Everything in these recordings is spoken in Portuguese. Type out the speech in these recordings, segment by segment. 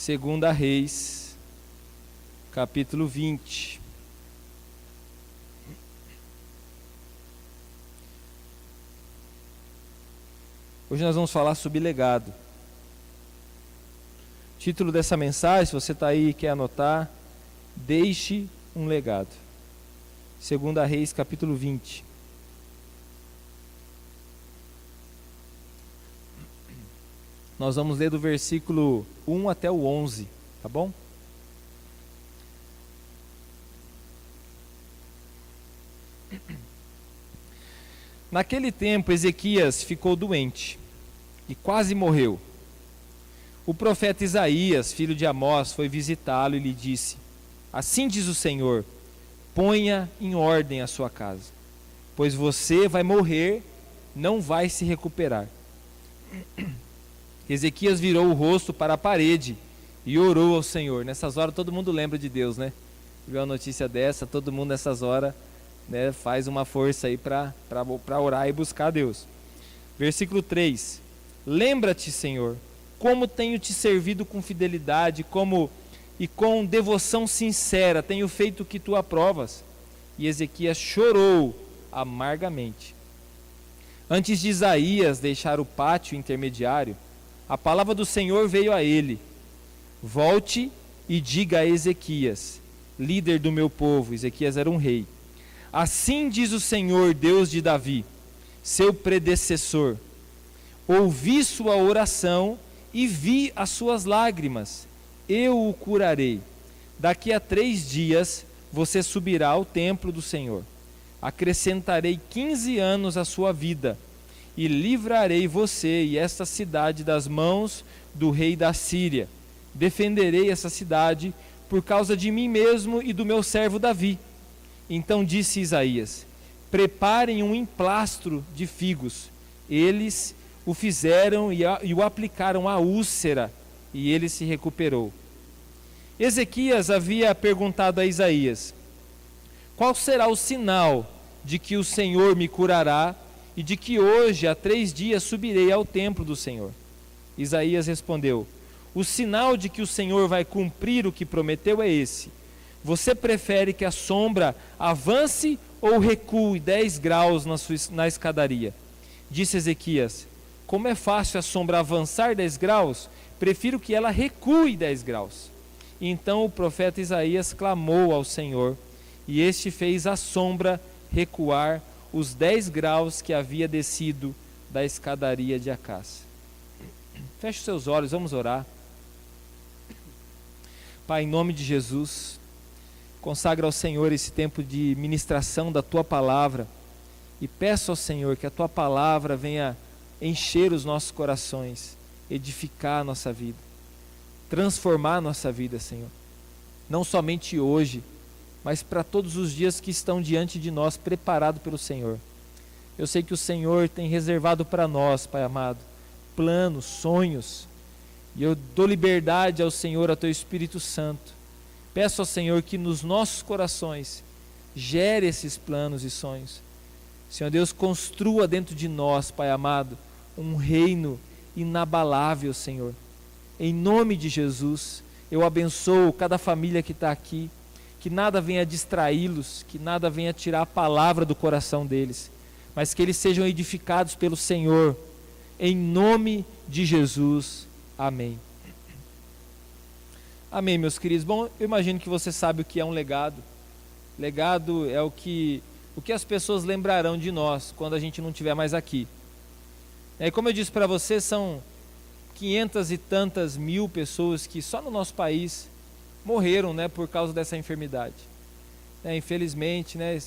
Segunda Reis, capítulo 20. Hoje nós vamos falar sobre legado. O título dessa mensagem, se você está aí e quer anotar, Deixe um legado. Segunda Reis, capítulo 20. Nós vamos ler do versículo 1 até o 11, tá bom? Naquele tempo, Ezequias ficou doente e quase morreu. O profeta Isaías, filho de Amós, foi visitá-lo e lhe disse: Assim diz o Senhor, ponha em ordem a sua casa, pois você vai morrer, não vai se recuperar. Ezequias virou o rosto para a parede e orou ao Senhor. Nessas horas todo mundo lembra de Deus, né? Viu a notícia dessa, todo mundo nessas horas, né, faz uma força aí para orar e buscar a Deus. Versículo 3: Lembra-te, Senhor, como tenho te servido com fidelidade, e com devoção sincera tenho feito o que tu aprovas. E Ezequias chorou amargamente. Antes de Isaías deixar o pátio intermediário, a palavra do Senhor veio a ele: Volte e diga a Ezequias, líder do meu povo. Ezequias era um rei. Assim diz o Senhor, Deus de Davi, seu predecessor: ouvi sua oração e vi as suas lágrimas. Eu o curarei. Daqui a 3 dias você subirá ao templo do Senhor. Acrescentarei 15 anos à sua vida e livrarei você e esta cidade das mãos do rei da Síria. Defenderei essa cidade por causa de mim mesmo e do meu servo Davi. Então disse Isaías: preparem um emplastro de figos. Eles o fizeram e o aplicaram à úlcera, e ele se recuperou. Ezequias havia perguntado a Isaías: qual será o sinal de que o Senhor me curará e de que hoje, há 3 dias, subirei ao templo do Senhor? Isaías respondeu: o sinal de que o Senhor vai cumprir o que prometeu é esse: você prefere que a sombra avance ou recue 10 graus na escadaria? Disse Ezequias: como é fácil a sombra avançar 10 graus, prefiro que ela recue 10 graus. Então o profeta Isaías clamou ao Senhor, e este fez a sombra recuar os 10 graus que havia descido da escadaria de Acás. Feche os seus olhos, vamos orar. Pai, em nome de Jesus, consagra ao Senhor esse tempo de ministração da Tua Palavra, e peço ao Senhor que a Tua Palavra venha encher os nossos corações, edificar a nossa vida, transformar a nossa vida, Senhor. Não somente hoje, mas para todos os dias que estão diante de nós, preparado pelo Senhor. Eu sei que o Senhor tem reservado para nós, Pai amado, planos, sonhos, e eu dou liberdade ao Senhor, ao Teu Espírito Santo. Peço ao Senhor que nos nossos corações gere esses planos e sonhos. Senhor Deus, construa dentro de nós, Pai amado, um reino inabalável, Senhor. Em nome de Jesus, eu abençoo cada família que está aqui, que nada venha distraí-los, que nada venha tirar a palavra do coração deles, mas que eles sejam edificados pelo Senhor, em nome de Jesus, amém. Amém, meus queridos. Bom, eu imagino que você sabe o que é um legado. Legado é o que as pessoas lembrarão de nós quando a gente não estiver mais aqui. E como eu disse para você, são 500 e tantas mil pessoas que só no nosso país morreram, né, por causa dessa enfermidade. Infelizmente, né,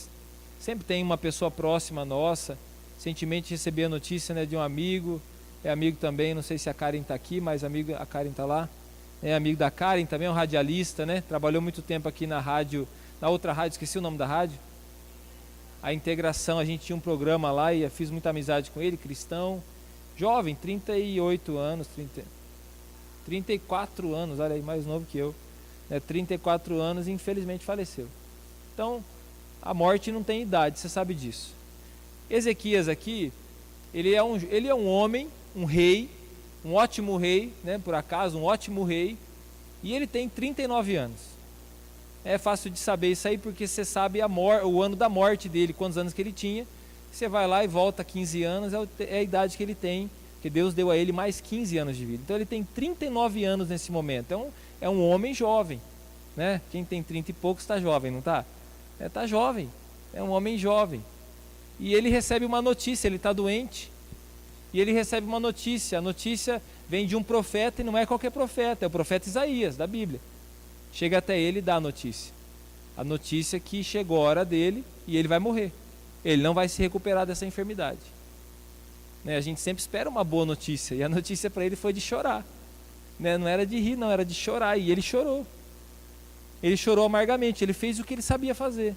sempre tem uma pessoa próxima nossa. Recentemente recebi a notícia, né, de um amigo, é amigo também, não sei se a Karen está aqui, mas a Karen está lá. É amigo da Karen também, é um radialista, né, trabalhou muito tempo aqui na rádio, na outra rádio, esqueci o nome da rádio. A Integração, a gente tinha um programa lá e eu fiz muita amizade com ele, cristão, jovem, 38 anos, 34 anos, olha aí, mais novo que eu, né, 34 anos e infelizmente faleceu. Então, a morte não tem idade, você sabe disso. Ezequias aqui, ele é um homem, um rei, um ótimo rei, né, por acaso, um ótimo rei, E ele tem 39 anos. É fácil de saber isso aí, porque você sabe o ano da morte dele, quantos anos que ele tinha. Você vai lá e volta 15 anos, é a idade que ele tem, que Deus deu a ele mais 15 anos de vida. Então ele tem 39 anos nesse momento. Então é um homem jovem, né? Quem tem 30 e poucos está jovem, não está? Está jovem, é um homem jovem. E ele recebe uma notícia, ele está doente. E ele recebe uma notícia, a notícia vem de um profeta, e não é qualquer profeta, é o profeta Isaías, da Bíblia. Chega até ele e dá a notícia que chegou a hora dele e ele vai morrer. Ele não vai se recuperar dessa enfermidade. Né? A gente sempre espera uma boa notícia, e a notícia para ele foi de chorar. Né? Não era de rir, não, era de chorar, e ele chorou. Ele chorou amargamente, ele fez o que ele sabia fazer.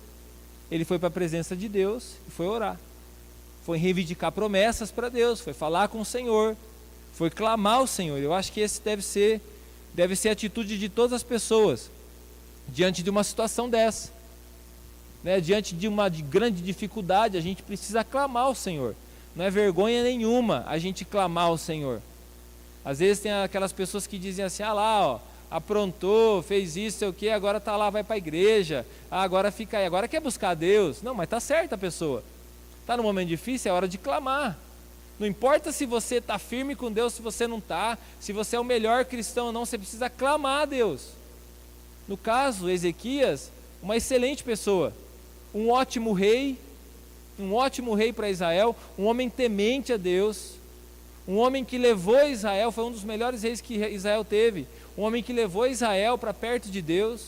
Ele foi para a presença de Deus e foi orar. Foi reivindicar promessas para Deus, foi falar com o Senhor, foi clamar ao Senhor. Eu acho que esse deve ser a atitude de todas as pessoas diante de uma situação dessa, né? Diante de uma grande dificuldade, a gente precisa clamar ao Senhor. Não é vergonha nenhuma a gente clamar ao Senhor. Às vezes tem aquelas pessoas que dizem assim: ah lá, ó, aprontou, fez isso, sei o que, agora tá lá, vai para a igreja, agora fica aí, agora quer buscar Deus. Não, mas tá certa a pessoa. Está num momento difícil, é hora de clamar. Não importa se você está firme com Deus, se você não está, se você é o melhor cristão ou não, você precisa clamar a Deus. No caso, Ezequias, uma excelente pessoa, um ótimo rei para Israel, um homem temente a Deus, um homem que levou Israel, foi um dos melhores reis que Israel teve, um homem que levou Israel para perto de Deus.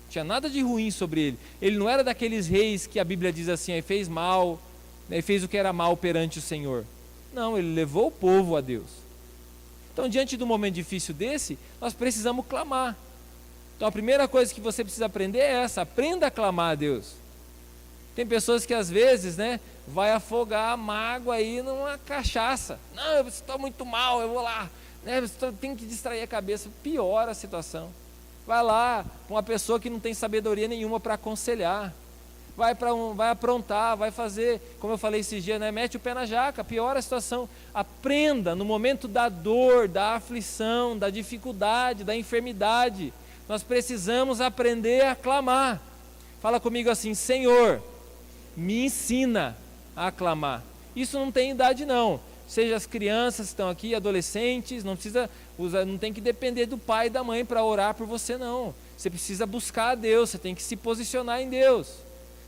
Não tinha nada de ruim sobre ele. Ele não era daqueles reis que a Bíblia diz assim, aí fez mal, ele fez o que era mal perante o Senhor. Não, ele levou o povo a Deus. Então, diante de um momento difícil desse, nós precisamos clamar. Então, a primeira coisa que você precisa aprender é essa: aprenda a clamar a Deus. Tem pessoas que às vezes, né, vai afogar a mágoa aí numa cachaça. Não, eu estou muito mal, eu vou lá, né, tem que distrair a cabeça. Piora a situação. Vai lá com uma pessoa que não tem sabedoria nenhuma para aconselhar. Vai aprontar, vai fazer, como eu falei esses dias, né? Mete o pé na jaca, piora a situação. Aprenda no momento da dor, da aflição, da dificuldade, da enfermidade. Nós precisamos aprender a clamar. Fala comigo assim: Senhor, me ensina a clamar. Isso não tem idade não. Seja as crianças que estão aqui, adolescentes, não tem que depender do pai e da mãe para orar por você não. Você precisa buscar a Deus, você tem que se posicionar em Deus.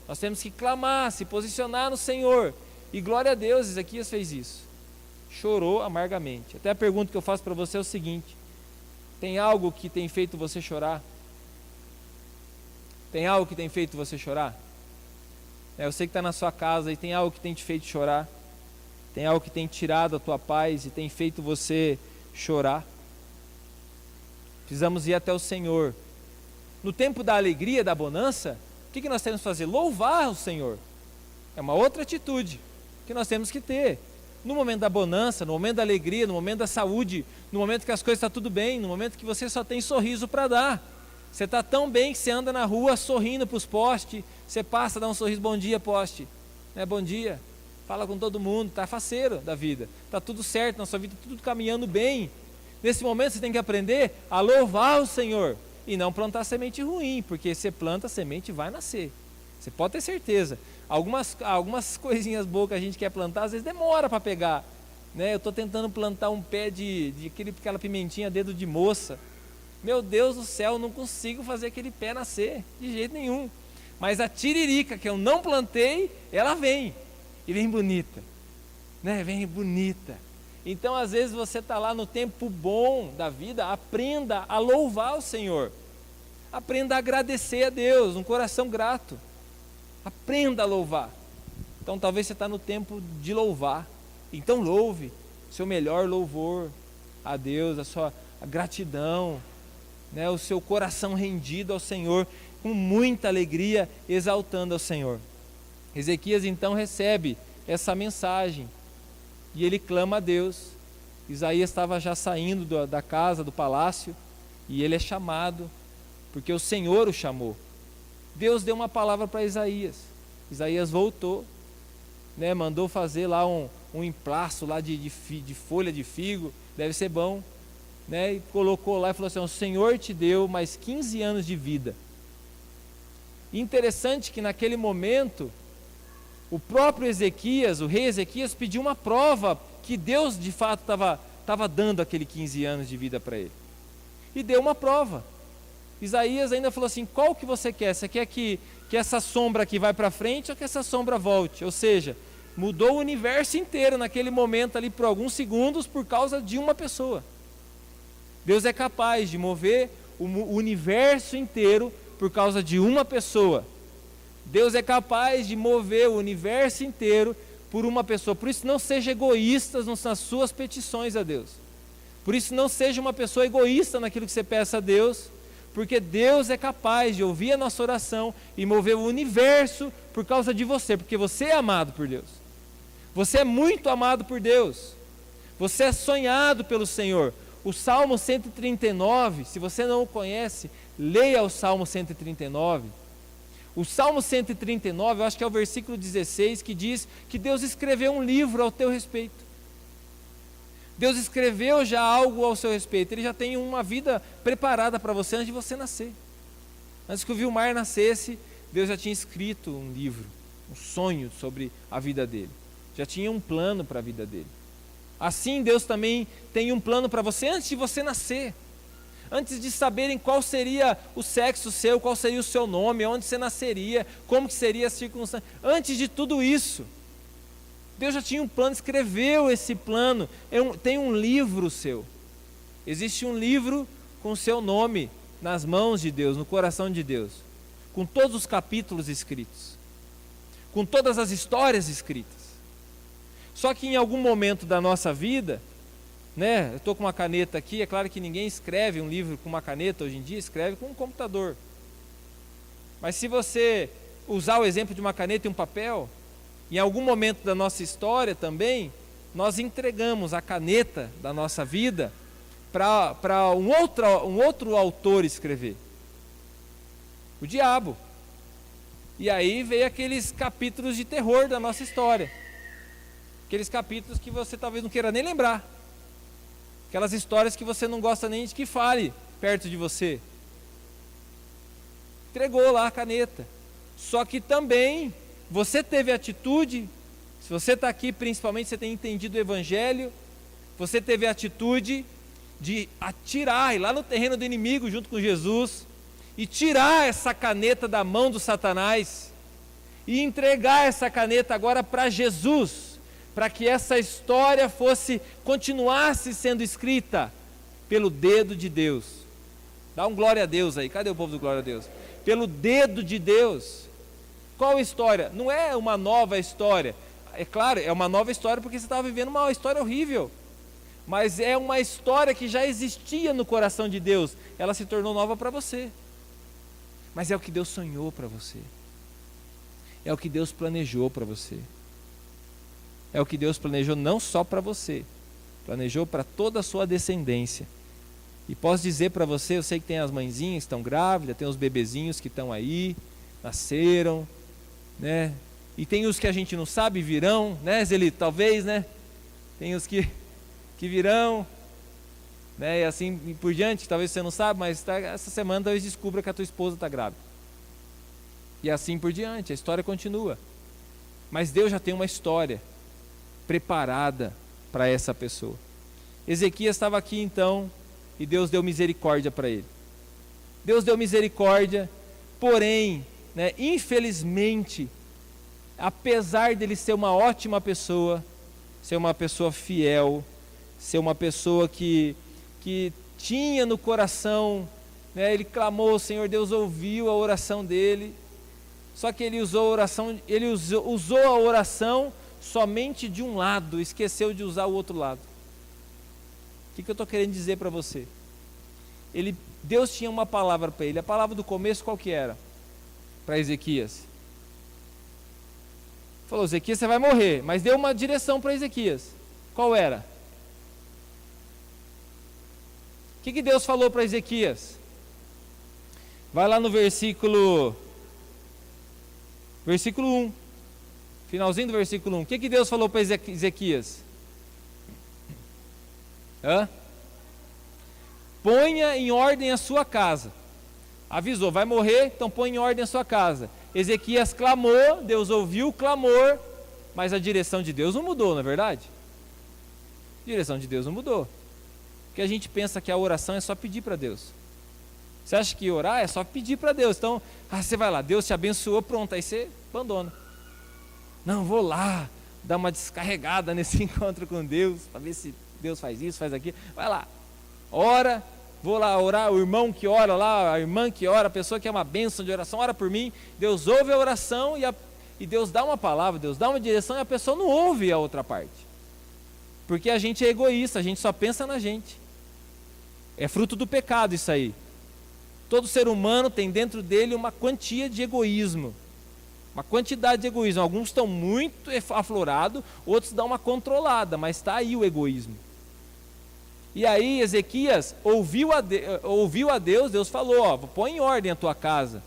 Nós temos que clamar, se posicionar no Senhor. E glória a Deus, Ezequias fez isso. Chorou amargamente. Até a pergunta que eu faço para você é o seguinte: tem algo que tem feito você chorar? Tem algo que tem feito você chorar? Eu sei que está na sua casa e tem algo que tem te feito chorar. Tem algo que tem tirado a tua paz e tem feito você chorar. Precisamos ir até o Senhor. No tempo da alegria, da bonança, o que nós temos que fazer? Louvar o Senhor. É uma outra atitude que nós temos que ter. No momento da bonança, no momento da alegria, no momento da saúde, no momento que as coisas estão tudo bem, no momento que você só tem sorriso para dar. Você está tão bem que você anda na rua sorrindo para os postes, você passa, dá um sorriso: bom dia, poste. Bom dia. Fala com todo mundo, está faceiro da vida. Está tudo certo na sua vida, tudo caminhando bem. Nesse momento você tem que aprender a louvar o Senhor. E não plantar semente ruim, porque você planta, a semente vai nascer. Você pode ter certeza. Algumas coisinhas boas que a gente quer plantar, às vezes demora para pegar. Né? Eu estou tentando plantar um pé de aquela pimentinha dedo de moça. Meu Deus do céu, não consigo fazer aquele pé nascer, de jeito nenhum. Mas a tiririca que eu não plantei, ela vem. E vem bonita. Né? Vem bonita. Então, às vezes, você está lá no tempo bom da vida, aprenda a louvar o Senhor. Aprenda a agradecer a Deus, um coração grato. Aprenda a louvar. Então, talvez você está no tempo de louvar. Então, louve seu melhor louvor a Deus, a gratidão, né? O seu coração rendido ao Senhor, com muita alegria, exaltando ao Senhor. Ezequias, então, recebe essa mensagem. E ele clama a Deus. Isaías estava já saindo da casa, do palácio, e ele é chamado, porque o Senhor o chamou. Deus deu uma palavra para Isaías. Isaías voltou, né, mandou fazer lá um emplasto lá de folha de figo, deve ser bom. né, e colocou lá e falou assim: o Senhor te deu mais 15 anos de vida. E interessante que naquele momento, o próprio Ezequias, o rei Ezequias, pediu uma prova que Deus de fato estava dando aquele 15 anos de vida para ele. E deu uma prova. Isaías ainda falou assim: qual que você quer? Você quer que essa sombra aqui vai para frente ou que essa sombra volte? Ou seja, mudou o universo inteiro naquele momento ali por alguns segundos por causa de uma pessoa. Deus é capaz de mover o universo inteiro por causa de uma pessoa. Deus é capaz de mover o universo inteiro por uma pessoa. Por isso, não seja egoísta nas suas petições a Deus. Por isso, não seja uma pessoa egoísta naquilo que você peça a Deus, porque Deus é capaz de ouvir a nossa oração e mover o universo por causa de você, porque você é amado por Deus. Você é muito amado por Deus. Você é sonhado pelo Senhor. O Salmo 139, se você não o conhece, leia o Salmo 139. O Salmo 139, eu acho que é o versículo 16, que diz que Deus escreveu um livro ao teu respeito. Deus escreveu já algo ao seu respeito. Ele já tem uma vida preparada para você antes de você nascer. Antes que o Vilmar nascesse, Deus já tinha escrito um livro, um sonho sobre a vida dele. Já tinha um plano para a vida dele. Assim, Deus também tem um plano para você antes de você nascer. Antes de saberem qual seria o sexo seu, qual seria o seu nome, onde você nasceria, como que seria a circunstância. Antes de tudo isso, Deus já tinha um plano, escreveu esse plano. Tem um livro seu. Existe um livro com o seu nome nas mãos de Deus, no coração de Deus, com todos os capítulos escritos, com todas as histórias escritas. Só que em algum momento da nossa vida, né, eu estou com uma caneta aqui, é claro que ninguém escreve um livro com uma caneta hoje em dia, escreve com um computador. Mas se você usar o exemplo de uma caneta e um papel, em algum momento da nossa história também, nós entregamos a caneta da nossa vida para um outro autor escrever. O diabo. E aí veio aqueles capítulos de terror da nossa história. Aqueles capítulos que você talvez não queira nem lembrar. Aquelas histórias que você não gosta nem de que fale perto de você. Entregou lá a caneta. Só que também você teve atitude, se você está aqui principalmente você tem entendido o Evangelho, você teve a atitude de atirar, ir lá no terreno do inimigo junto com Jesus, e tirar essa caneta da mão do Satanás, e entregar essa caneta agora para Jesus, para que essa história continuasse sendo escrita pelo dedo de Deus. Dá um glória a Deus aí, cadê o povo do glória a Deus? Pelo dedo de Deus. Qual história? Não é uma nova história. É claro, é uma nova história porque você estava vivendo uma história horrível. Mas é uma história que já existia no coração de Deus. Ela se tornou nova para você. Mas é o que Deus sonhou para você. É o que Deus planejou para você. É o que Deus planejou não só para você. Planejou para toda a sua descendência. E posso dizer para você, eu sei que tem as mãezinhas que estão grávidas, tem os bebezinhos que estão aí, nasceram, né? E tem os que a gente não sabe, virão, né, Zelito? Talvez, né? Tem os que virão, né? E assim por diante, talvez você não sabe, mas essa semana talvez descubra que a tua esposa está grávida. E assim por diante, a história continua. Mas Deus já tem uma história preparada para essa pessoa. Ezequias estava aqui então, e Deus deu misericórdia para ele. Deus deu misericórdia, porém, né, infelizmente, apesar dele ser uma ótima pessoa, ser uma pessoa fiel, ser uma pessoa que tinha no coração, né, ele clamou, Senhor Deus ouviu a oração dele, só que ele usou a oração somente de um lado, esqueceu de usar o outro lado. O que eu estou querendo dizer para você? Deus tinha uma palavra para ele, a palavra do começo qual que era? Para Ezequias. Falou, Ezequias você vai morrer, mas deu uma direção para Ezequias. Qual era? O que Deus falou para Ezequias? Vai lá no versículo 1, finalzinho do versículo 1. O que Deus falou para Ezequias? ponha em ordem a sua casa. Avisou, vai morrer, então põe em ordem a sua casa. Ezequias clamou, Deus ouviu o clamor, mas a direção de Deus não mudou, não é verdade? A direção de Deus não mudou. Porque a gente pensa que a oração é só pedir para Deus. Você acha que orar é só pedir para Deus? Então, você vai lá, Deus te abençoou, pronto, aí você abandona. Não, vou lá, dar uma descarregada nesse encontro com Deus, para ver se Deus faz isso, faz aquilo. Vai lá, ora, vou lá orar, o irmão que ora lá, a irmã que ora, a pessoa que é uma bênção de oração, ora por mim. Deus ouve a oração e Deus dá uma palavra, Deus dá uma direção e a pessoa não ouve a outra parte. Porque a gente é egoísta, a gente só pensa na gente. É fruto do pecado isso aí. Todo ser humano tem dentro dele uma quantia de egoísmo. Uma quantidade de egoísmo. Alguns estão muito aflorados, outros dão uma controlada, mas está aí o egoísmo. E aí Ezequias ouviu a Deus, Deus falou, põe em ordem a tua casa.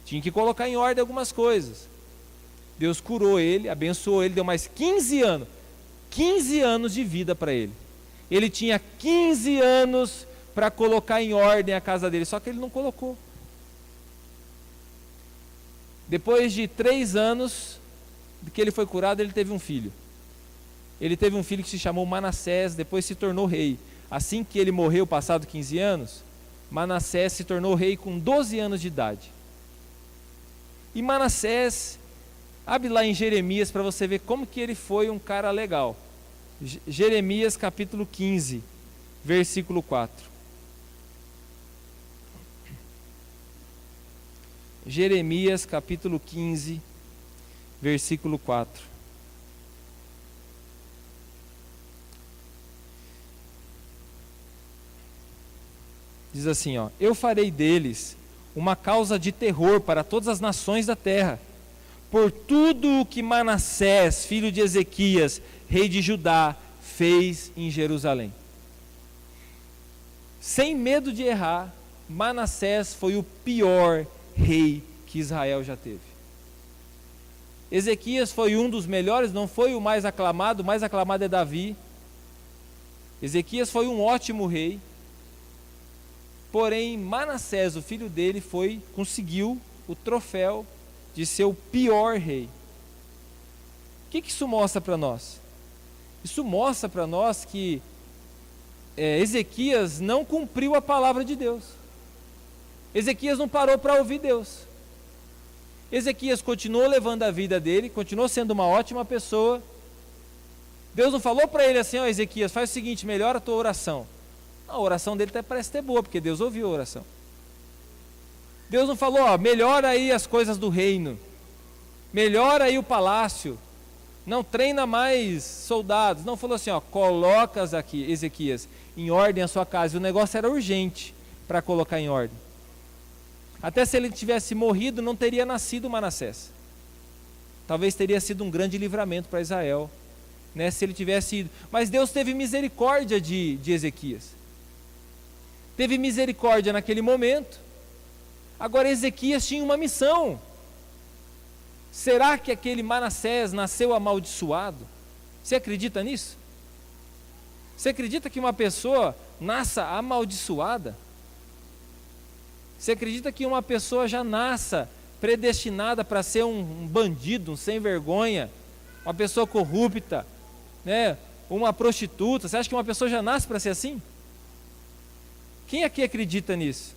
Tinha que colocar em ordem algumas coisas. Deus curou ele, abençoou ele, deu mais 15 anos de vida para ele. Ele tinha 15 anos para colocar em ordem a casa dele, só que ele não colocou. Depois de 3 anos que ele foi curado, ele teve um filho. Ele teve um filho que se chamou Manassés, depois se tornou rei. Assim que ele morreu, passado 15 anos, Manassés se tornou rei com 12 anos de idade. E Manassés, abre lá em Jeremias para você ver como que ele foi um cara legal. Jeremias capítulo 15, versículo 4. Jeremias capítulo 15, versículo 4. Diz assim, eu farei deles uma causa de terror para todas as nações da terra, por tudo o que Manassés, filho de Ezequias, rei de Judá, fez em Jerusalém. Sem medo de errar, Manassés foi o pior rei que Israel já teve. Ezequias foi um dos melhores, não foi o mais aclamado é Davi. Ezequias foi um ótimo rei, porém Manassés, o filho dele, conseguiu o troféu de ser o pior rei. O que isso mostra para nós? Isso mostra para nós que Ezequias não cumpriu a palavra de Deus. Ezequias não parou para ouvir Deus. Ezequias continuou levando a vida dele, continuou sendo uma ótima pessoa. Deus não falou para ele assim, Ezequias, faz o seguinte, melhora a tua oração. A oração dele até parece ter boa, porque Deus ouviu a oração. Deus não falou, melhora aí as coisas do reino, melhora aí o palácio, não treina mais soldados. Não, falou assim, colocas aqui, Ezequias, em ordem a sua casa. E o negócio era urgente para colocar em ordem. Até se ele tivesse morrido, não teria nascido Manassés. Talvez teria sido um grande livramento para Israel, né, se ele tivesse ido. Mas Deus teve misericórdia de Ezequias. Teve misericórdia naquele momento. Agora Ezequias tinha uma missão. Será que aquele Manassés nasceu amaldiçoado? Você acredita nisso? Você acredita que uma pessoa nasça amaldiçoada? Você acredita que uma pessoa já nasça predestinada para ser um bandido, um sem vergonha, uma pessoa corrupta, né? Uma prostituta? Você acha que uma pessoa já nasce para ser assim? Quem aqui acredita nisso?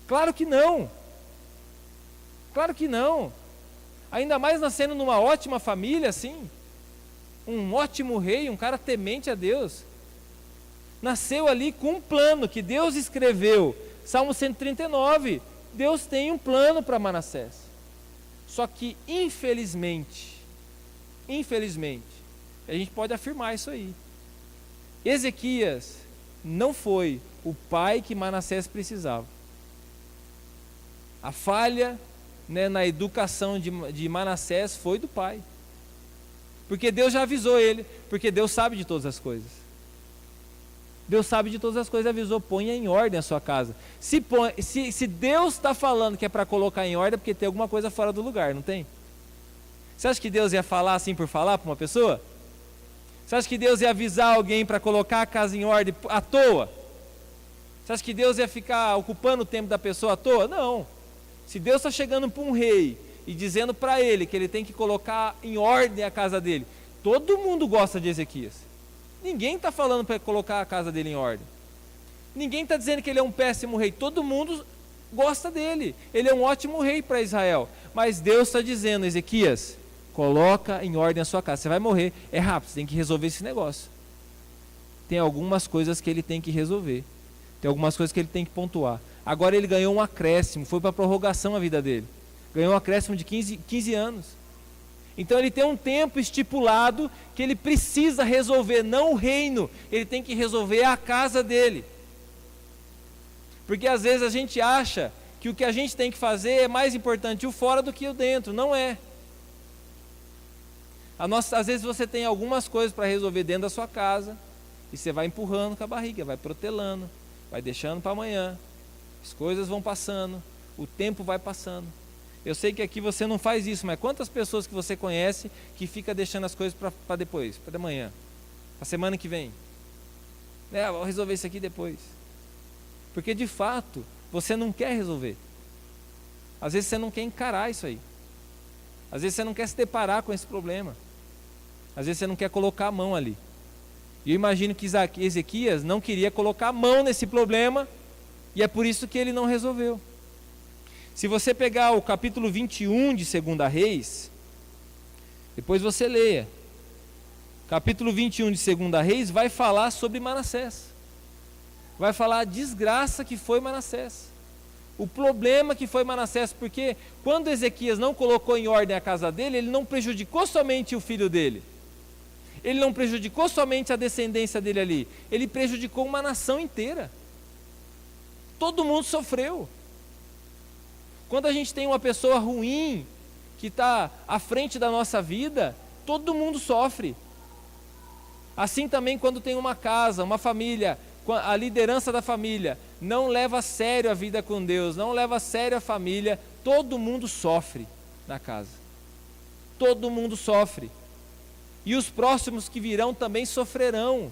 Claro que não. Claro que não. Ainda mais nascendo numa ótima família assim, um ótimo rei, um cara temente a Deus. Nasceu ali com um plano que Deus escreveu. Salmo 139, Deus tem um plano para Manassés. Só que infelizmente, a gente pode afirmar isso aí. Ezequias não foi o pai que Manassés precisava. A falha, né, na educação de Manassés foi do pai. Porque Deus já avisou ele, porque Deus sabe de todas as coisas. Deus sabe de todas as coisas, avisou, ponha em ordem a sua casa. Se Deus está falando que é para colocar em ordem, é porque tem alguma coisa fora do lugar, não tem? Você acha que Deus ia falar assim por falar para uma pessoa? Você acha que Deus ia avisar alguém para colocar a casa em ordem à toa? Você acha que Deus ia ficar ocupando o tempo da pessoa à toa? Não. Se Deus está chegando para um rei e dizendo para ele que ele tem que colocar em ordem a casa dele, todo mundo gosta de Ezequias. Ninguém está falando para colocar a casa dele em ordem. Ninguém está dizendo que ele é um péssimo rei. Todo mundo gosta dele. Ele é um ótimo rei para Israel. Mas Deus está dizendo, Ezequias, coloca em ordem a sua casa. Você vai morrer. É rápido, você tem que resolver esse negócio. Tem algumas coisas que ele tem que resolver. Tem algumas coisas que ele tem que pontuar. Agora ele ganhou um acréscimo. Foi para prorrogação a vida dele. Ganhou um acréscimo de 15 anos. Então ele tem um tempo estipulado que ele precisa resolver, não o reino. Ele tem que resolver a casa dele. Porque às vezes a gente acha que o que a gente tem que fazer é mais importante o fora do que o dentro. Não é. Às vezes você tem algumas coisas para resolver dentro da sua casa e você vai empurrando com a barriga, vai protelando, vai deixando para amanhã. As coisas vão passando, o tempo vai passando. Eu sei que aqui você não faz isso, mas quantas pessoas que você conhece que fica deixando as coisas para depois, para amanhã, para semana que vem? Vou resolver isso aqui depois. Porque de fato, você não quer resolver. Às vezes você não quer encarar isso aí. Às vezes você não quer se deparar com esse problema. Às vezes você não quer colocar a mão ali. E eu imagino que Ezequias não queria colocar a mão nesse problema, e é por isso que ele não resolveu. Se você pegar o capítulo 21 de 2 Reis, depois você leia. Capítulo 21 de 2 Reis vai falar sobre Manassés. Vai falar a desgraça que foi Manassés. O problema que foi Manassés, porque quando Ezequias não colocou em ordem a casa dele, ele não prejudicou somente o filho dele. Ele não prejudicou somente a descendência dele ali. Ele prejudicou uma nação inteira. Todo mundo sofreu. Quando a gente tem uma pessoa ruim que está à frente da nossa vida, todo mundo sofre. Assim também quando tem uma casa, uma família, a liderança da família não leva a sério a vida com Deus, não leva a sério a família, todo mundo sofre na casa. Todo mundo sofre. E os próximos que virão também sofrerão.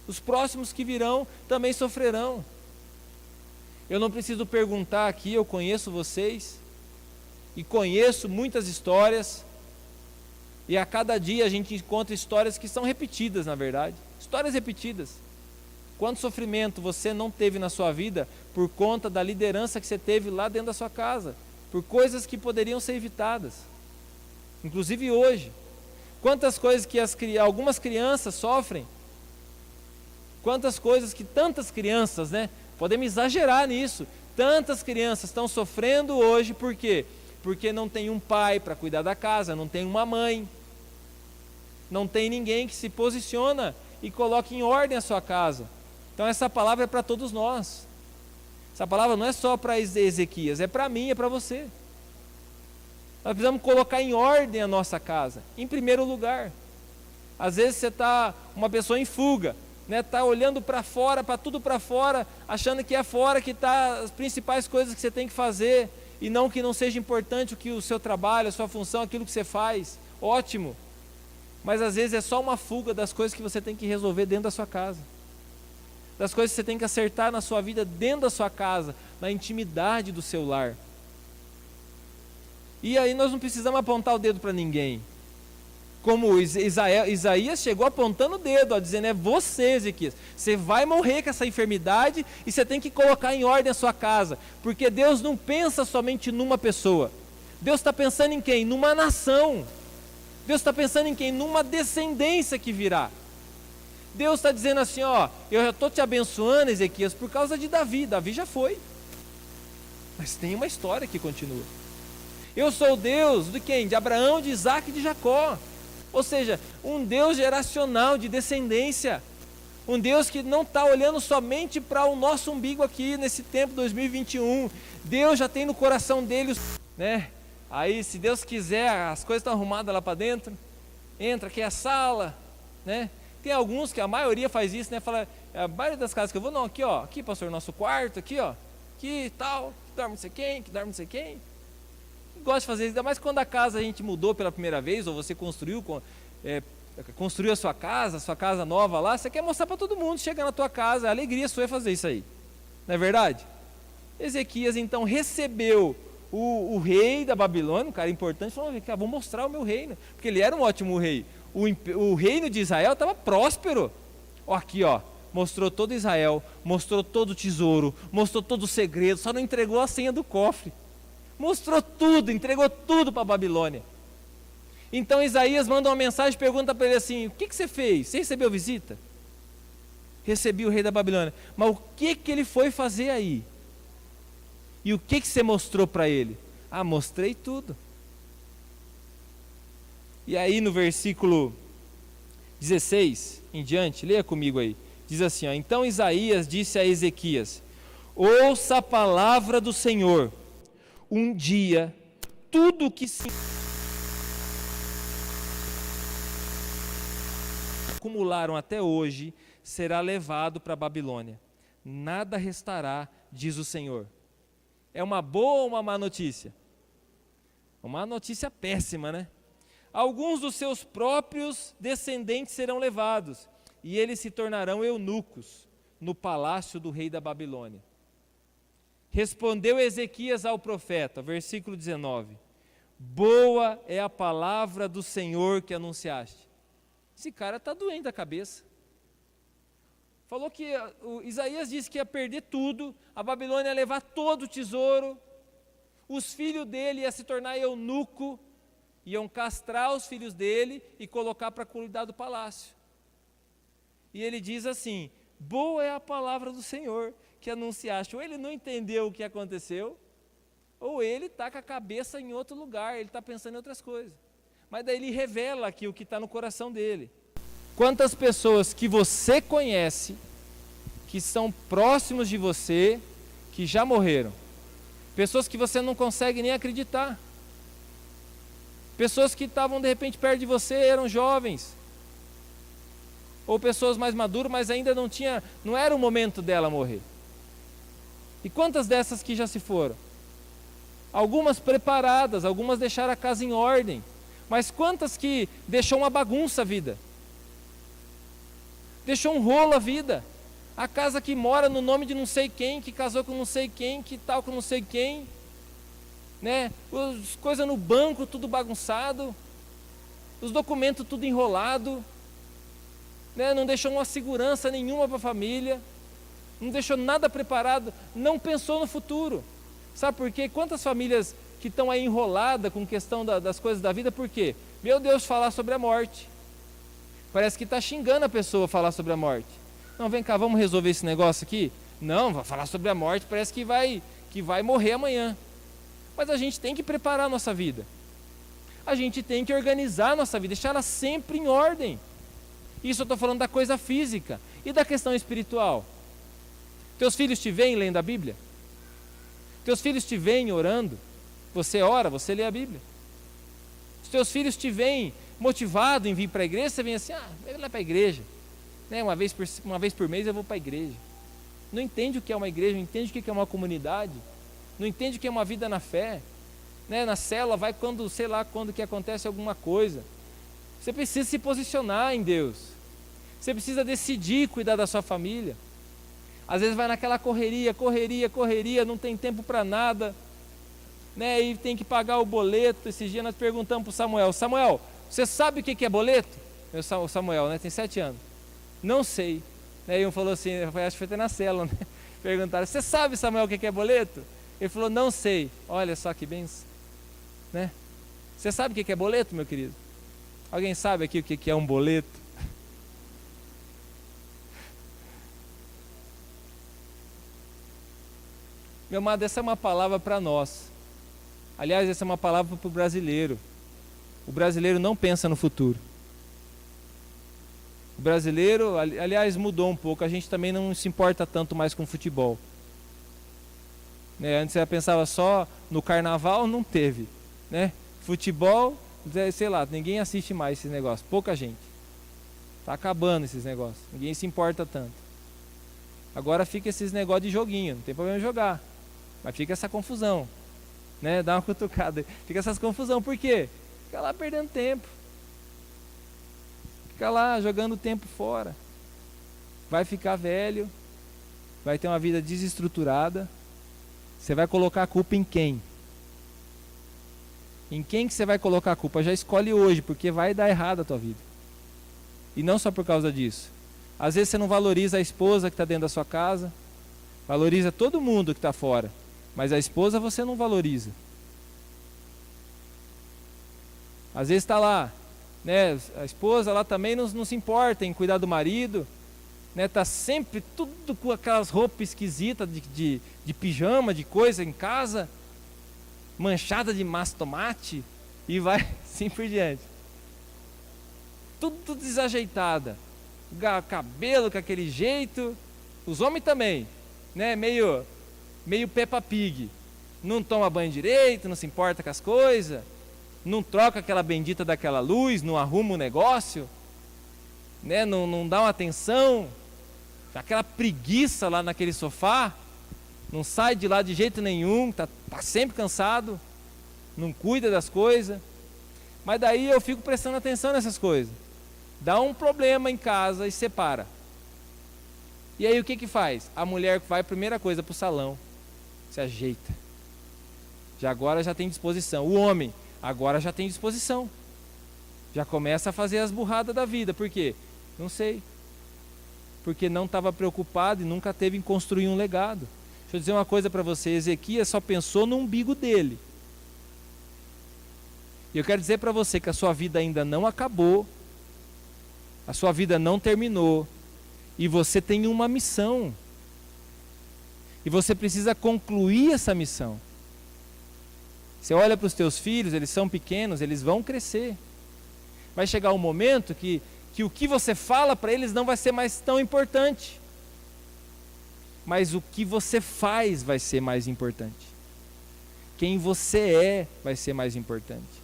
Os próximos que virão também sofrerão. Eu não preciso perguntar aqui, eu conheço vocês e conheço muitas histórias, e a cada dia a gente encontra histórias que são repetidas, na verdade, histórias repetidas. Quanto sofrimento você não teve na sua vida por conta da liderança que você teve lá dentro da sua casa, por coisas que poderiam ser evitadas, inclusive hoje. Quantas coisas que algumas crianças sofrem, quantas coisas que tantas crianças, podemos exagerar nisso. Tantas crianças estão sofrendo hoje, por quê? Porque não tem um pai para cuidar da casa, não tem uma mãe, não tem ninguém que se posiciona e coloque em ordem a sua casa. Então essa palavra é para todos nós. Essa palavra não é só para Ezequias, é para mim, é para você. Nós precisamos colocar em ordem a nossa casa, em primeiro lugar. Às vezes você está uma pessoa em fuga, está olhando para fora, para tudo para fora, achando que é fora que está as principais coisas que você tem que fazer, e não que não seja importante o seu trabalho, a sua função, aquilo que você faz. Ótimo. Mas às vezes é só uma fuga das coisas que você tem que resolver dentro da sua casa, das coisas que você tem que acertar na sua vida dentro da sua casa, na intimidade do seu lar. E aí nós não precisamos apontar o dedo para ninguém. Como Isaías chegou apontando o dedo, dizendo, é você, Ezequias, você vai morrer com essa enfermidade e você tem que colocar em ordem a sua casa, porque Deus não pensa somente numa pessoa. Deus está pensando em quem? Numa nação. Deus está pensando em quem? Numa descendência que virá. Deus está dizendo assim, eu já estou te abençoando, Ezequias, por causa de Davi. Davi já foi, mas tem uma história que continua. Eu sou o Deus de quem? De Abraão, de Isaac e de Jacó. Ou seja, um Deus geracional, de descendência. Um Deus que não está olhando somente para o nosso umbigo aqui, nesse tempo 2021. Deus já tem no coração dele, Aí, se Deus quiser, as coisas estão arrumadas lá para dentro. Entra, aqui é a sala, Tem alguns que a maioria faz isso, Fala, a maioria das casas que eu vou, não, aqui, pastor, nosso quarto, aqui, aqui, tal, que dorme não sei quem, que dorme não sei quem. Gosto de fazer isso, ainda mais quando a casa a gente mudou pela primeira vez, ou você construiu construiu a sua casa nova lá, você quer mostrar para todo mundo, chegar na tua casa, a alegria sua é fazer isso aí, não é verdade? Ezequias então recebeu o rei da Babilônia, um cara importante, falou, vou mostrar o meu reino, porque ele era um ótimo rei, o reino de Israel estava próspero, aqui mostrou todo Israel, mostrou todo o tesouro, mostrou todo o segredo, só não entregou a senha do cofre, mostrou tudo, entregou tudo para a Babilônia. Então Isaías manda uma mensagem, pergunta para ele assim, o que você fez? Você recebeu visita? Recebi o rei da Babilônia, mas o que ele foi fazer aí? E o que você mostrou para ele? Mostrei tudo. E aí no versículo 16 em diante, leia comigo aí, diz assim, então Isaías disse a Ezequias, ouça a palavra do Senhor, um dia tudo o que se acumularam até hoje será levado para a Babilônia, nada restará, diz o Senhor. É uma boa ou uma má notícia? Uma notícia péssima, né? Alguns dos seus próprios descendentes serão levados, e eles se tornarão eunucos no palácio do rei da Babilônia. Respondeu Ezequias ao profeta, versículo 19, boa é a palavra do Senhor que anunciaste. Esse cara está doente da cabeça. Falou que Isaías disse que ia perder tudo, a Babilônia ia levar todo o tesouro, os filhos dele iam se tornar eunuco, iam castrar os filhos dele e colocar para cuidar do palácio. E ele diz assim, boa é a palavra do Senhor que anunciaste. Ou ele não entendeu o que aconteceu, ou ele está com a cabeça em outro lugar, ele está pensando em outras coisas. Mas daí ele revela aqui o que está no coração dele. Quantas pessoas que você conhece, que são próximos de você, que já morreram? Pessoas que você não consegue nem acreditar. Pessoas que estavam de repente perto de você, eram jovens. Ou pessoas mais maduras, mas ainda não era o momento dela morrer. E quantas dessas que já se foram? Algumas preparadas, algumas deixaram a casa em ordem. Mas quantas que deixou uma bagunça a vida? Deixou um rolo a vida. A casa que mora no nome de não sei quem, que casou com não sei quem, que tal com não sei quem, né? As coisas no banco tudo bagunçado, os documentos tudo enrolado, né? Não deixou uma segurança nenhuma para a família, não deixou nada preparado, não pensou no futuro. Sabe por quê? Quantas famílias que estão aí enroladas com questão das coisas da vida, por quê? Meu Deus, falar sobre a morte. Parece que está xingando a pessoa falar sobre a morte. Não, vem cá, vamos resolver esse negócio aqui? Não, vai falar sobre a morte, parece que vai morrer amanhã. Mas a gente tem que preparar a nossa vida. A gente tem que organizar a nossa vida, deixar ela sempre em ordem. Isso eu estou falando da coisa física. E da questão espiritual? Teus filhos te veem lendo a Bíblia? Teus filhos te veem orando? Você ora, você lê a Bíblia. Os teus filhos te veem motivado em vir para a igreja, você vem assim, vai lá para a igreja, né? Uma vez por mês eu vou para a igreja. Não entende o que é uma igreja, não entende o que é uma comunidade, não entende o que é uma vida na fé, né? Na célula vai quando, sei lá, quando que acontece alguma coisa. Você precisa se posicionar em Deus, você precisa decidir cuidar da sua família. Às vezes vai naquela correria, não tem tempo para nada, né? E tem que pagar o boleto. Esses dias nós perguntamos para o Samuel, você sabe o que é boleto? O Samuel, né? Tem 7 anos. Não sei. Aí um falou assim, acho que foi até na célula, né? Perguntaram, você sabe, Samuel, o que é boleto? Ele falou, não sei. Olha só que benção, né? Você sabe o que é boleto, meu querido? Alguém sabe aqui o que é um boleto? Meu amado, essa é uma palavra para nós. Aliás, essa é uma palavra para o brasileiro. O brasileiro não pensa no futuro. O brasileiro, aliás, mudou um pouco. A gente também não se importa tanto mais com futebol. Né? Antes você pensava só no carnaval, não teve. Né? Futebol, sei lá, ninguém assiste mais esses negócios. Pouca gente. Está acabando esses negócios. Ninguém se importa tanto. Agora fica esses negócios de joguinho. Não tem problema em jogar. Mas fica essa confusão. Né? Dá uma cutucada. Fica essa confusão. Por quê? Fica lá perdendo tempo. Fica lá jogando o tempo fora. Vai ficar velho, vai ter uma vida desestruturada. Você vai colocar a culpa em quem? Em quem que você vai colocar a culpa? Já escolhe hoje, porque vai dar errado a tua vida. E não só por causa disso. Às vezes você não valoriza a esposa que está dentro da sua casa, valoriza todo mundo que está fora, mas a esposa você não valoriza. Às vezes está lá, né, a esposa lá também não se importa em cuidar do marido, né, tá sempre tudo com aquelas roupas esquisitas de pijama, de coisa em casa, manchada de massa tomate, e vai assim por diante. Tudo desajeitada, cabelo com aquele jeito, os homens também, né, meio Peppa Pig, não toma banho direito, não se importa com as coisas, não troca aquela bendita daquela luz, não arruma o negócio, né, não dá uma atenção, aquela preguiça lá naquele sofá, não sai de lá de jeito nenhum, tá sempre cansado, não cuida das coisas. Mas daí eu fico prestando atenção nessas coisas. Dá um problema em casa e separa. E aí o que faz? A mulher vai, primeira coisa, para o salão, se ajeita. Agora já tem disposição. O homem agora já tem disposição. Já começa a fazer as burradas da vida. Por quê? Não sei. Porque não estava preocupado e nunca teve em construir um legado. Deixa eu dizer uma coisa para você, Ezequias só pensou no umbigo dele. E eu quero dizer para você que a sua vida ainda não acabou, a sua vida não terminou, e você tem uma missão. E você precisa concluir essa missão. Você olha para os teus filhos, eles são pequenos, eles vão crescer. Vai chegar um momento que o que você fala para eles não vai ser mais tão importante. Mas o que você faz vai ser mais importante. Quem você é vai ser mais importante.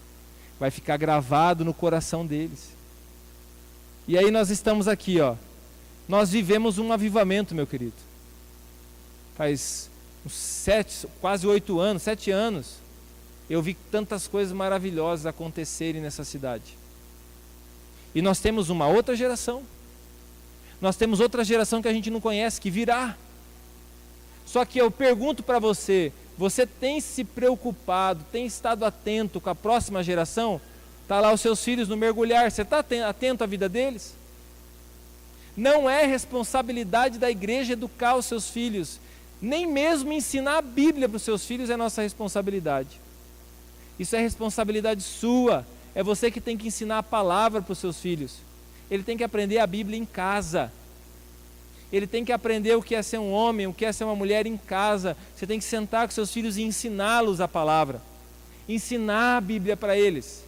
Vai ficar gravado no coração deles. E aí nós estamos aqui, ó. Nós vivemos um avivamento, meu querido. Faz uns quase 8 anos, 7 anos, eu vi tantas coisas maravilhosas acontecerem nessa cidade. E nós temos uma outra geração. Nós temos outra geração que a gente não conhece, que virá. Só que eu pergunto para você, você tem se preocupado, tem estado atento com a próxima geração? Está lá os seus filhos no mergulhar, você está atento à vida deles? Não é responsabilidade da igreja educar os seus filhos, nem mesmo ensinar a Bíblia para os seus filhos é nossa responsabilidade. Isso é responsabilidade sua, é você que tem que ensinar a palavra para os seus filhos. Ele tem que aprender a Bíblia em casa. Ele tem que aprender o que é ser um homem, o que é ser uma mulher em casa. Você tem que sentar com seus filhos e ensiná-los a palavra. Ensinar a Bíblia para eles.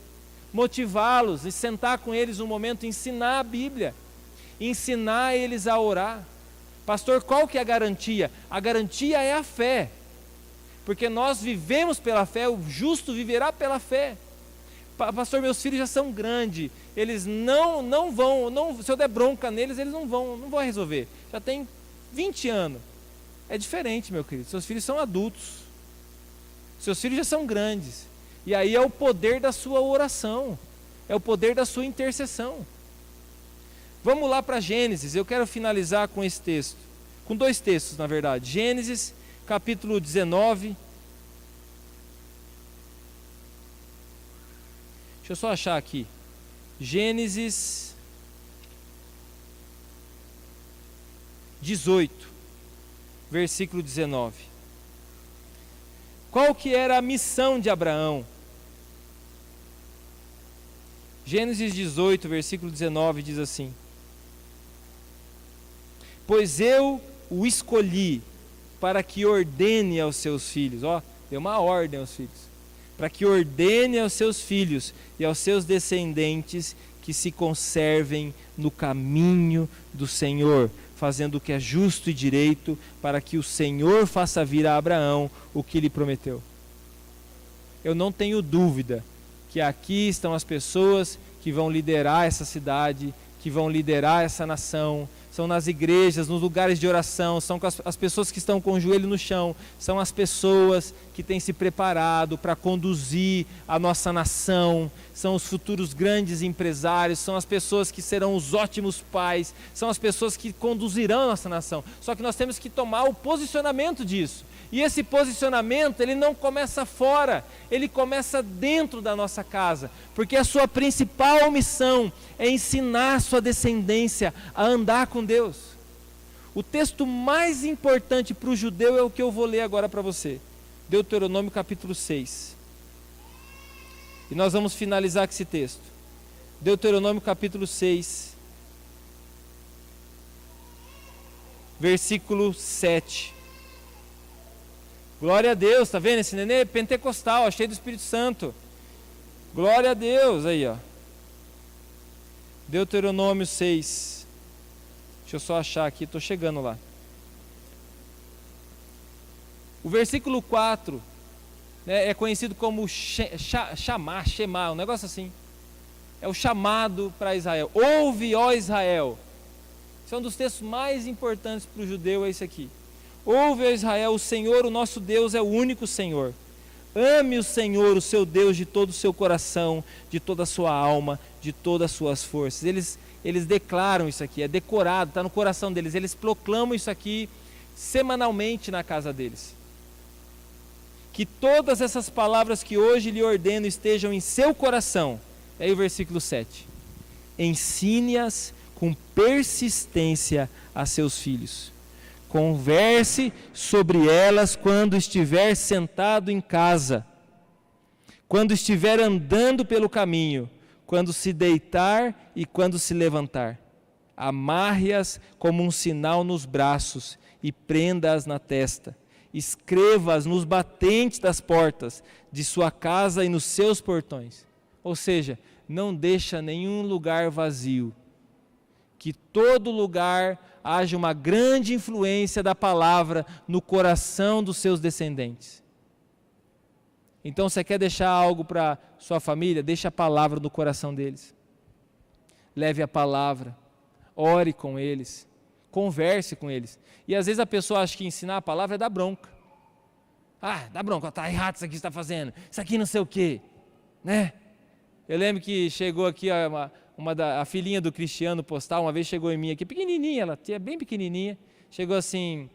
Motivá-los e sentar com eles um momento, ensinar a Bíblia. Ensinar eles a orar. Pastor, qual que é a garantia? A garantia é a fé. Porque nós vivemos pela fé, o justo viverá pela fé. Pastor, meus filhos já são grandes, eles não vão, se eu der bronca neles, eles não vão resolver. Já tem 20 anos. É diferente, meu querido, seus filhos são adultos. Seus filhos já são grandes. E aí é o poder da sua oração, é o poder da sua intercessão. Vamos lá para Gênesis, eu quero finalizar com esse texto, com 2 textos na verdade. Gênesis, capítulo 19. Deixa eu só achar aqui. Gênesis 18, versículo 19. Qual que era a missão de Abraão? Gênesis 18, versículo 19 diz assim: pois eu o escolhi para que ordene aos seus filhos. Ó, deu uma ordem aos filhos. Para que ordene aos seus filhos e aos seus descendentes que se conservem no caminho do Senhor, fazendo o que é justo e direito, para que o Senhor faça vir a Abraão o que lhe prometeu. Eu não tenho dúvida que aqui estão as pessoas que vão liderar essa cidade, que vão liderar essa nação, são nas igrejas, nos lugares de oração, são com as pessoas que estão com o joelho no chão, são as pessoas que têm se preparado para conduzir a nossa nação, são os futuros grandes empresários, são as pessoas que serão os ótimos pais, são as pessoas que conduzirão a nossa nação. Só que nós temos que tomar o posicionamento disso. E esse posicionamento, ele não começa fora, ele começa dentro da nossa casa, porque a sua principal missão é ensinar a sua descendência a andar com Deus. O texto mais importante para o judeu é o que eu vou ler agora para você, Deuteronômio capítulo 6. E nós vamos finalizar com esse texto. Deuteronômio capítulo 6, versículo 7. Glória a Deus, tá vendo? Esse nenê é pentecostal, ó, cheio do Espírito Santo. Glória a Deus, aí ó. Deuteronômio 6. Deixa eu só achar aqui, estou chegando lá. O versículo 4, né, é conhecido como Shema, um negócio assim. É o chamado para Israel. Ouve, ó Israel. Esse é um dos textos mais importantes para o judeu, é esse aqui. Ouve, ó Israel, o Senhor, o nosso Deus, é o único Senhor. Ame o Senhor, o seu Deus, de todo o seu coração, de toda a sua alma, de todas as suas forças. Eles declaram isso aqui, é decorado, está no coração deles. Eles proclamam isso aqui semanalmente na casa deles. Que todas essas palavras que hoje lhe ordeno estejam em seu coração. Aí o versículo 7. Ensine-as com persistência a seus filhos. Converse sobre elas quando estiver sentado em casa, quando estiver andando pelo caminho, quando se deitar e quando se levantar. Amarre-as como um sinal nos braços e prenda-as na testa. Escreva-as nos batentes das portas de sua casa e nos seus portões. Ou seja, não deixa nenhum lugar vazio. Que todo lugar haja uma grande influência da palavra no coração dos seus descendentes. Então, você quer deixar algo para sua família? Deixa a palavra no coração deles. Leve a palavra, ore com eles, converse com eles. E às vezes a pessoa acha que ensinar a palavra é dar bronca. Ah, dá bronca, está errado isso aqui que você está fazendo, isso aqui não sei o quê, né? Eu lembro que chegou aqui a filhinha do Cristiano Postal, uma vez chegou em mim aqui, pequenininha, ela tinha bem pequenininha, chegou assim,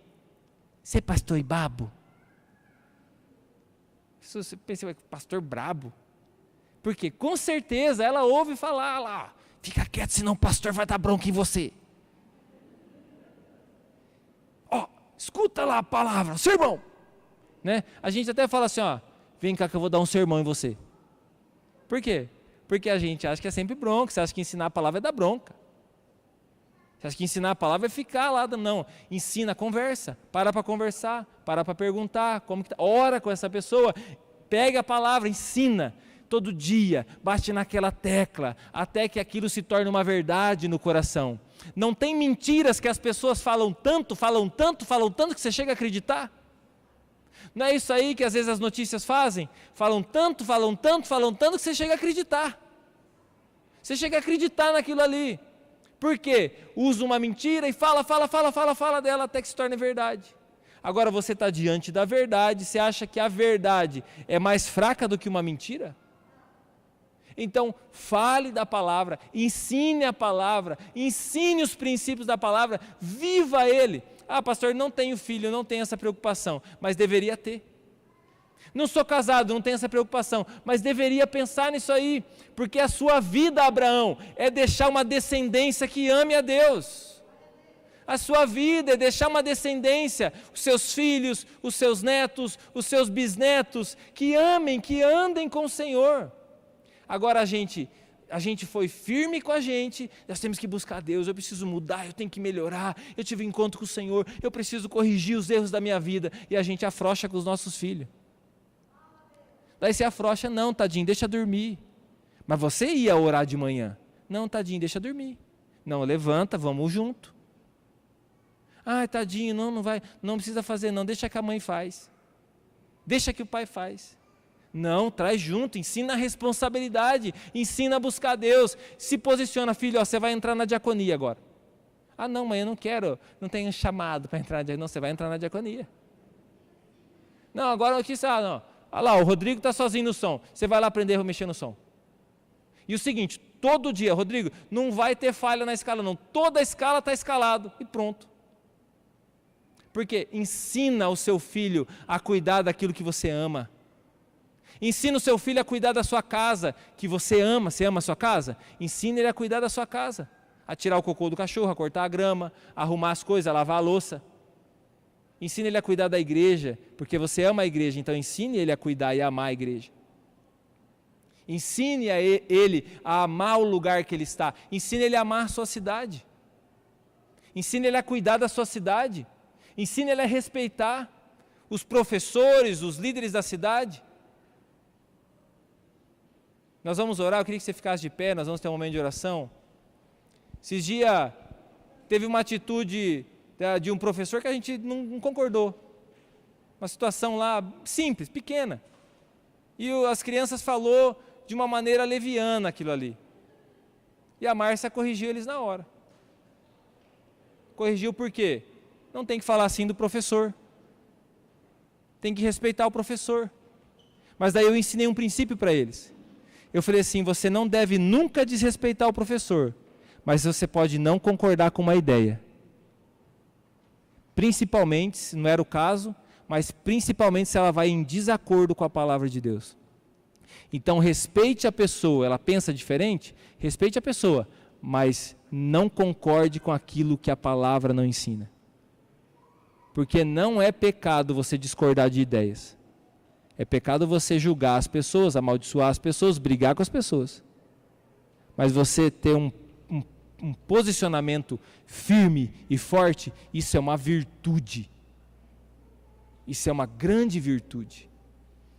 você é pastor Ibabo? Você pensa, pastor brabo? Porque com certeza ela ouve falar lá, fica quieto, senão o pastor vai dar bronca em você. Ó, escuta lá a palavra, sermão. Né? A gente até fala assim, ó, vem cá que eu vou dar um sermão em você. Por quê? Porque a gente acha que é sempre bronca, você acha que ensinar a palavra é dar bronca. Você acha que ensinar a palavra é ficar lá, não. Ensina, conversa, para conversar, para perguntar, como que tá, ora com essa pessoa, pega a palavra, ensina, todo dia, bate naquela tecla, até que aquilo se torne uma verdade no coração. Não tem mentiras que as pessoas falam tanto, que você chega a acreditar? Não é isso aí que às vezes as notícias fazem? Falam tanto, que você chega a acreditar. Você chega a acreditar naquilo ali. Por quê? Usa uma mentira e fala dela até que se torne verdade. Agora você está diante da verdade, você acha que a verdade é mais fraca do que uma mentira? Então, fale da palavra, ensine a palavra, ensine os princípios da palavra, viva ele. Ah, pastor, não tenho filho, não tenho essa preocupação, mas deveria ter. Não sou casado, não tenho essa preocupação, mas deveria pensar nisso aí, porque a sua vida, Abraão, é deixar uma descendência que ame a Deus. A sua vida é deixar uma descendência, os seus filhos, os seus netos, os seus bisnetos, que amem, que andem com o Senhor. Agora a gente foi firme com a gente, nós temos que buscar Deus, eu preciso mudar, eu tenho que melhorar, eu tive um encontro com o Senhor, eu preciso corrigir os erros da minha vida, e a gente afrouxa com os nossos filhos. Daí você afrouxa, não, tadinho, deixa dormir. Mas você ia orar de manhã. Não, tadinho, deixa dormir. Não, levanta, vamos junto. Ah, tadinho, não vai, não precisa fazer não, deixa que a mãe faz. Deixa que o pai faz. Não, traz junto, ensina a responsabilidade, ensina a buscar Deus, se posiciona, filho, ó, você vai entrar na diaconia agora. Ah, não, mãe, eu não quero, não tenho chamado para entrar na diaconia. Não, você vai entrar na diaconia. Não, agora a notícia, não. Olha lá, o Rodrigo está sozinho no som. Você vai lá aprender a mexer no som. E o seguinte, todo dia, Rodrigo, não vai ter falha na escala não. Toda a escala está escalado e pronto. Porque ensina o seu filho a cuidar daquilo que você ama. Ensina o seu filho a cuidar da sua casa, que você ama. Você ama a sua casa? Ensina ele a cuidar da sua casa. A tirar o cocô do cachorro, a cortar a grama, a arrumar as coisas, a lavar a louça. Ensine ele a cuidar da igreja, porque você ama a igreja, então ensine ele a cuidar e a amar a igreja. Ensine ele a amar o lugar que ele está. Ensine ele a amar a sua cidade. Ensine ele a cuidar da sua cidade. Ensine ele a respeitar os professores, os líderes da cidade. Nós vamos orar, eu queria que você ficasse de pé, nós vamos ter um momento de oração. Esses dias teve uma atitude de um professor que a gente não concordou. Uma situação lá simples, pequena. E as crianças falou de uma maneira leviana aquilo ali. E a Márcia corrigiu eles na hora. Corrigiu por quê? Não tem que falar assim do professor. Tem que respeitar o professor. Mas daí eu ensinei um princípio para eles. Eu falei assim, você não deve nunca desrespeitar o professor, mas você pode não concordar com uma ideia. Principalmente, se não era o caso, mas principalmente se ela vai em desacordo com a palavra de Deus. Então respeite a pessoa, ela pensa diferente, respeite a pessoa, mas não concorde com aquilo que a palavra não ensina. Porque não é pecado você discordar de ideias. É pecado você julgar as pessoas, amaldiçoar as pessoas, brigar com as pessoas. Mas você ter um posicionamento firme e forte, isso é uma virtude. Isso é uma grande virtude.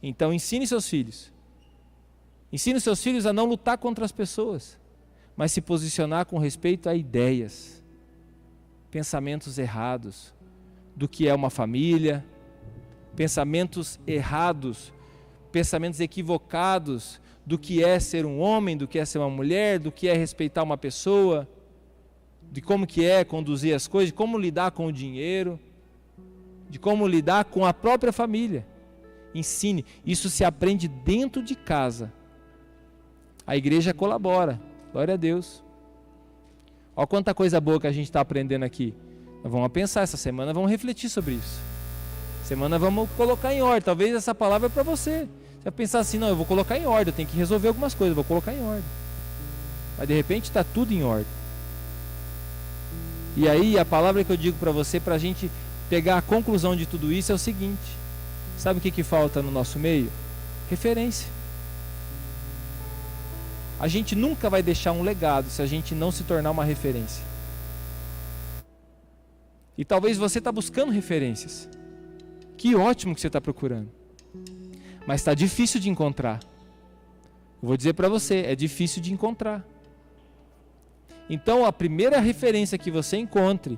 Então ensine seus filhos. Ensine seus filhos a não lutar contra as pessoas, mas se posicionar com respeito a ideias, pensamentos errados do que é uma família, pensamentos errados, pensamentos equivocados do que é ser um homem, do que é ser uma mulher, do que é respeitar uma pessoa, de como que é conduzir as coisas, de como lidar com o dinheiro, de como lidar com a própria família. Ensine, isso se aprende dentro de casa. A igreja colabora, glória a Deus. Olha quanta coisa boa que a gente está aprendendo aqui. Nós vamos pensar essa semana, vamos refletir sobre isso. Semana vamos colocar em ordem, talvez essa palavra é para você. Você vai pensar assim, não, eu vou colocar em ordem, eu tenho que resolver algumas coisas, vou colocar em ordem. Mas de repente está tudo em ordem. E aí a palavra que eu digo para você, para a gente pegar a conclusão de tudo isso é o seguinte: sabe o que falta no nosso meio? Referência. A gente nunca vai deixar um legado se a gente não se tornar uma referência. E talvez você está buscando referências. Que ótimo que você está procurando. Mas está difícil de encontrar. Eu vou dizer para você, é difícil de encontrar. Então a primeira referência que você encontre,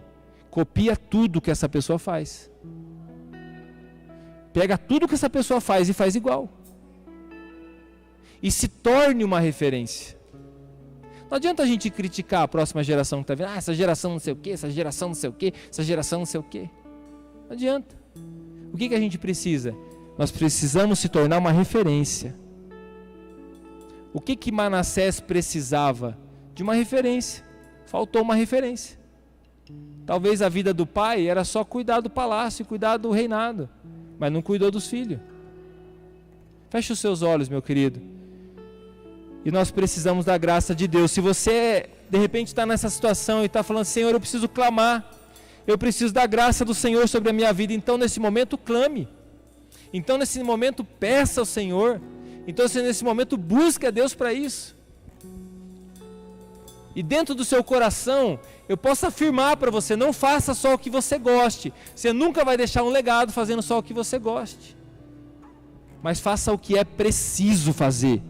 copia tudo que essa pessoa faz. Pega tudo que essa pessoa faz e faz igual. E se torne uma referência. Não adianta a gente criticar a próxima geração que está vendo. Ah, essa geração não sei o quê, essa geração não sei o quê, essa geração não sei o quê. Não adianta. O que a gente precisa? Nós precisamos se tornar uma referência. O que Manassés precisava? De uma referência. Faltou uma referência. Talvez a vida do pai era só cuidar do palácio, cuidar do reinado, mas não cuidou dos filhos. Feche os seus olhos, meu querido. E nós precisamos da graça de Deus. Se você de repente está nessa situação e está falando, Senhor, eu preciso clamar, eu preciso da graça do Senhor sobre a minha vida, então nesse momento clame. Então nesse momento peça ao Senhor. Então nesse momento busque a Deus para isso. E dentro do seu coração, eu posso afirmar para você, não faça só o que você goste. Você nunca vai deixar um legado fazendo só o que você goste. Mas faça o que é preciso fazer.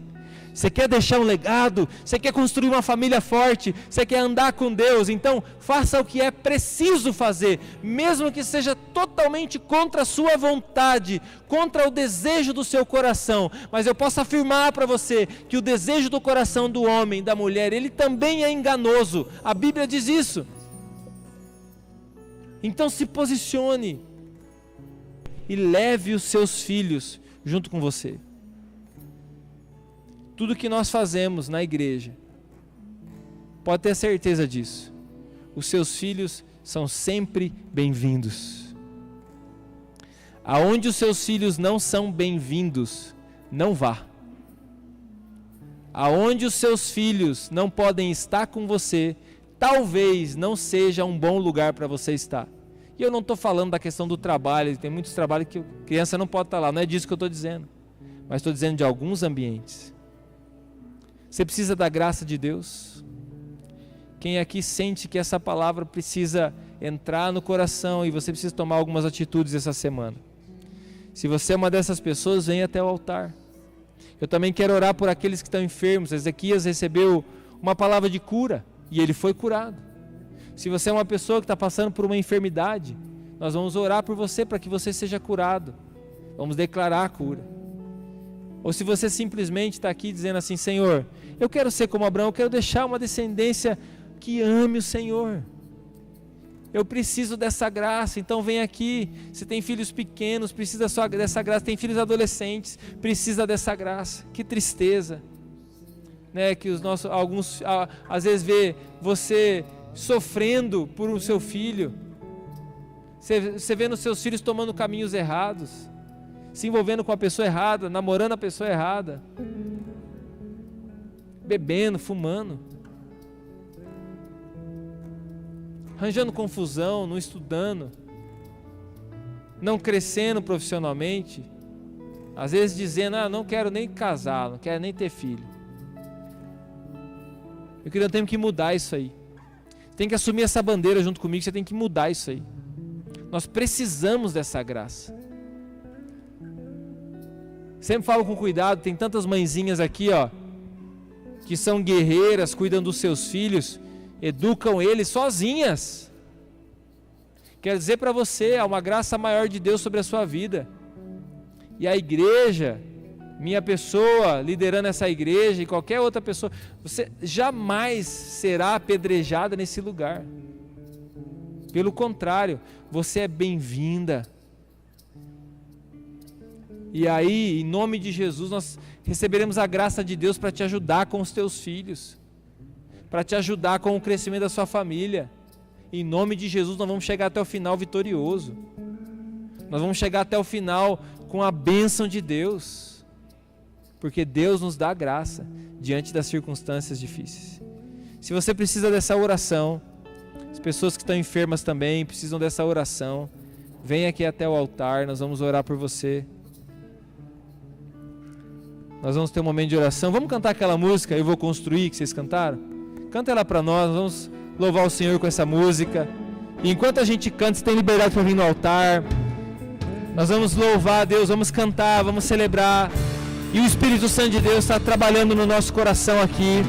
Você quer deixar um legado, você quer construir uma família forte, você quer andar com Deus, então faça o que é preciso fazer, mesmo que seja totalmente contra a sua vontade, contra o desejo do seu coração. Mas eu posso afirmar para você que o desejo do coração do homem, da mulher, ele também é enganoso. A Bíblia diz isso. Então se posicione e leve os seus filhos junto com você. Tudo que nós fazemos na igreja, pode ter certeza disso, os seus filhos são sempre bem-vindos. Aonde os seus filhos não são bem-vindos, não vá. Aonde os seus filhos não podem estar com você, talvez não seja um bom lugar para você estar. E eu não estou falando da questão do trabalho, tem muitos trabalhos que a criança não pode estar lá, não é disso que eu estou dizendo. Mas estou dizendo de alguns ambientes. Você precisa da graça de Deus? Quem aqui sente que essa palavra precisa entrar no coração e você precisa tomar algumas atitudes essa semana? Se você é uma dessas pessoas, venha até o altar. Eu também quero orar por aqueles que estão enfermos. Ezequias recebeu uma palavra de cura e ele foi curado. Se você é uma pessoa que está passando por uma enfermidade, nós vamos orar por você para que você seja curado. Vamos declarar a cura. Ou se você simplesmente está aqui dizendo assim: Senhor, eu quero ser como Abraão, eu quero deixar uma descendência que ame o Senhor. Eu preciso dessa graça, então vem aqui. Se tem filhos pequenos, precisa dessa graça. Tem filhos adolescentes, precisa dessa graça. Que tristeza, né? Que alguns às vezes vê você sofrendo por o seu filho. Você vê nos seus filhos tomando caminhos errados, se envolvendo com a pessoa errada, namorando a pessoa errada, bebendo, fumando, arranjando confusão, não estudando, não crescendo profissionalmente, às vezes dizendo: não quero nem casar, não quero nem ter filho. Eu queria ter que mudar isso aí. Tem que assumir essa bandeira junto comigo, você tem que mudar isso aí. Nós precisamos dessa graça. Sempre falo com cuidado, tem tantas mãezinhas aqui, que são guerreiras, cuidam dos seus filhos, educam eles sozinhas. Quero dizer para você, há uma graça maior de Deus sobre a sua vida. E a igreja, minha pessoa liderando essa igreja e qualquer outra pessoa, você jamais será apedrejada nesse lugar. Pelo contrário, você é bem-vinda. E aí, em nome de Jesus, nós receberemos a graça de Deus para te ajudar com os teus filhos, para te ajudar com o crescimento da sua família. Em nome de Jesus, nós vamos chegar até o final vitorioso. Nós vamos chegar até o final com a bênção de Deus, porque Deus nos dá graça diante das circunstâncias difíceis. Se você precisa dessa oração, as pessoas que estão enfermas também precisam dessa oração, venha aqui até o altar, nós vamos orar por você. Nós vamos ter um momento de oração. Vamos cantar aquela música Eu Vou Construir, que vocês cantaram? Canta ela para nós, vamos louvar o Senhor com essa música. E enquanto a gente canta, você tem liberdade para vir no altar. Nós vamos louvar a Deus, vamos cantar, vamos celebrar. E o Espírito Santo de Deus está trabalhando no nosso coração aqui.